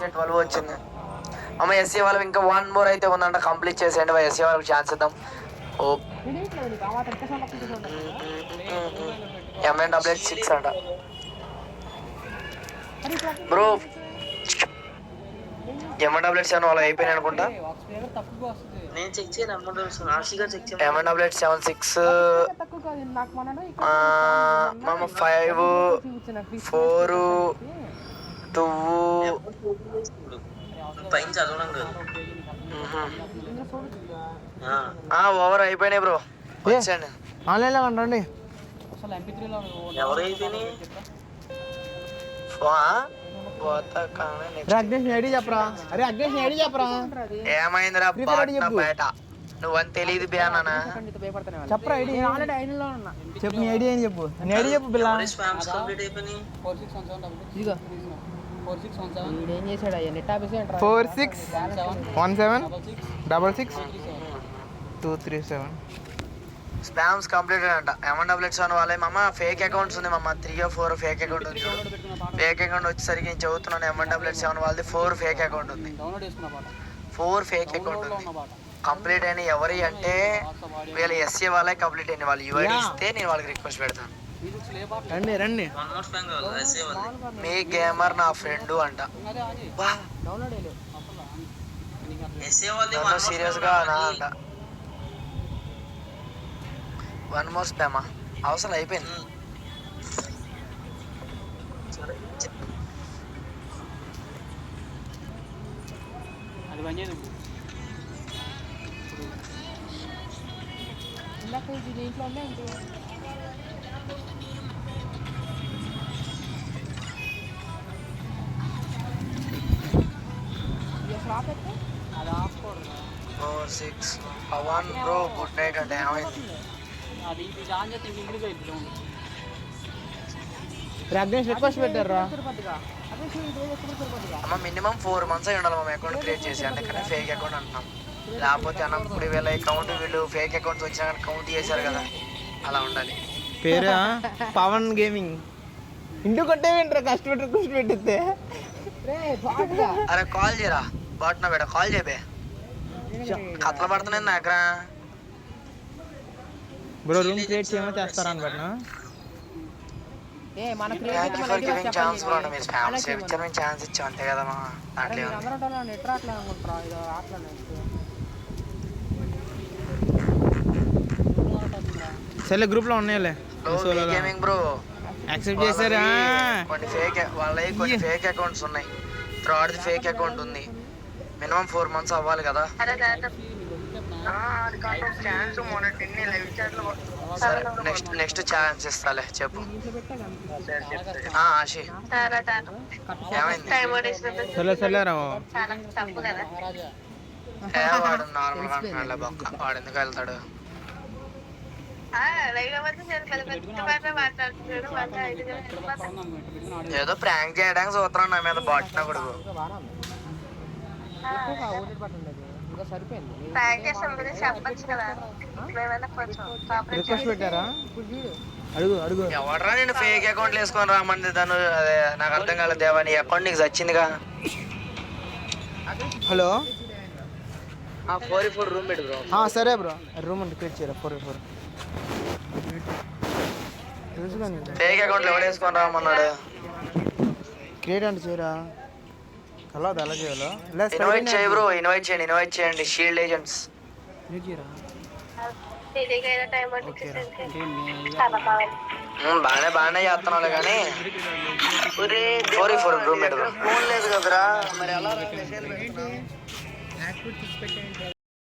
Okay 12 వచ్చింది. అమ్మ SC వాళ్ళకి ఇంకా 1 మోర్ అయితే ఉందంట, కంప్లీట్ చేసేయండి. ఎస్సీ వాళ్ళకి ఛాన్స్ ఇద్దాం. ఓ MNW6 అంట బ్రో. MNW7 వాళ్ళు అయిపోయినాయి అనుకుంటా. MNW76 మామ 5 4 2 ఓవర్ అయిపోయినాయి బ్రో. వచ్చండి ఆన్లైన్లో రండి. ఏమైందిరా బయట నువ్వని తెలియదు బ్యానా చెప్పరా ఐడి చెప్పు. నీ ఐడి అని చెప్పు. నీ ఐడి చెప్పు పిల్ల. 4617666237 స్పామ్స్ కంప్లీటెడ్ అంట. MNW7 వాళ్ళే మామ ఫేక్ అకౌంట్స్ ఉంది మామ. 3 or 4 ఫేక్ అకౌంట్ ఉంది. ఫేక్ అకౌంట్ వచ్చేసరికి నేను చదువుతున్నాను. MNW7 వాళ్ళది 4 ఫేక్ అకౌంట్ ఉంది. 4 ఫేక్ అకౌంట్ ఉంది. కంప్లీట్ అయిన ఎవరి అంటే వీళ్ళ ఎస్సీ వాళ్ళే కంప్లీట్ అయిన వాళ్ళు యూఐడి ఇస్తే నేను వాళ్ళకి రిక్వెస్ట్ పెడతాను. రండి రండి. మీ గేమర్ నా ఫ్రెండ్ అంట. సీరియస్ గా నా అంట. 1 మోర్ స్పామా అవసరం అయిపోయింది. పవన్ బ్రో గుడ్ నైట్ అంటే ఏమైంది? రిక్వెస్ట్ పెట్టారా అమ్మ మినిమం 4 months అయి ఉండాలి మా అకౌంట్ క్రియేట్ చేసి. అందుకనే ఫేక్ అకౌంట్ అంటున్నాం. లేకపోతే అన్నప్పుడు వీళ్ళ అకౌంట్ వీళ్ళు ఫేక్ అకౌంట్స్ వచ్చినా కానీ కౌంట్ చేశారు కదా, అలా ఉండాలి. పేరా పవన్ గేమింగ్. ఇంటికి కొట్టే వింటారా కష్టపెట్టి రిక్వెస్ట్ పెట్టిస్తే. అరే కాల్ చేయరా బాట్నా బేట, కాల్ చేయబే. కథలు పడుతున్నాయి నా దగ్గర. బ్రో రూమ్ క్రియేట్ చేయమని చేస్తారా అని పెట్టినా. ఛాన్స్ బ్రో మీరు స్పామ్స్ ఇచ్చారు, మేము ఛాన్స్ ఇచ్చాం అంతే కదా మా దాంట్లో. సరే గ్రూప్లో ఉన్నాయిలే. గేమింగ్ బ్రో యాక్సెప్ట్ చేశారా? కొన్ని ఫేక్ వాళ్ళవి కొన్ని ఫేక్ అకౌంట్స్ ఉన్నాయి. థర్డ్ ఫేక్ అకౌంట్ ఉంది. మినిమం 4 months అవ్వాలి కదా. సరే నెక్స్ట్ ఛాన్స్ ఇస్తాలే చెప్పు. ఆశి ఏమైంది? వాడు నార్మల్గా అంటున్నాడులే బొక్క. వాడు ఎందుకు వెళ్తాడు? ఏదో ప్రాంక్ చేయడానికి చూస్తున్నాను నా మీద బాట్న కొడుకు. రిక్వెస్ట్ పెట్టారా? అడుగు అడుగు. ఎవడరా నేను ఫేక్ అకౌంట్లు వేసుకొని రామంది తను? అదే నాకు అర్థం కాలేదు. దేవా నీ అకౌంట్ నీకు వచ్చిందిగా. హలో 4 రూమ్ పెట్టు బ్రో. సరే బ్రో రూమ్ క్రియేట్ చేయరా. 4 ఫేక్ అకౌంట్లు ఎవడు వేసుకొని రామన్నాడు? క్రియేట్ అంటే చేయరా. హలో అది ఎలా చేయాలో ఇన్వైట్ చేయి బ్రో. ఇన్వైట్ చేయండి షీల్డ్ ఏజెంట్స్. బాగానే చేస్తున్నాడు కానీ 4 రూమ్ పెట్టు బ్రో. ఫోన్ లేదు కదరా మరి ఎలా?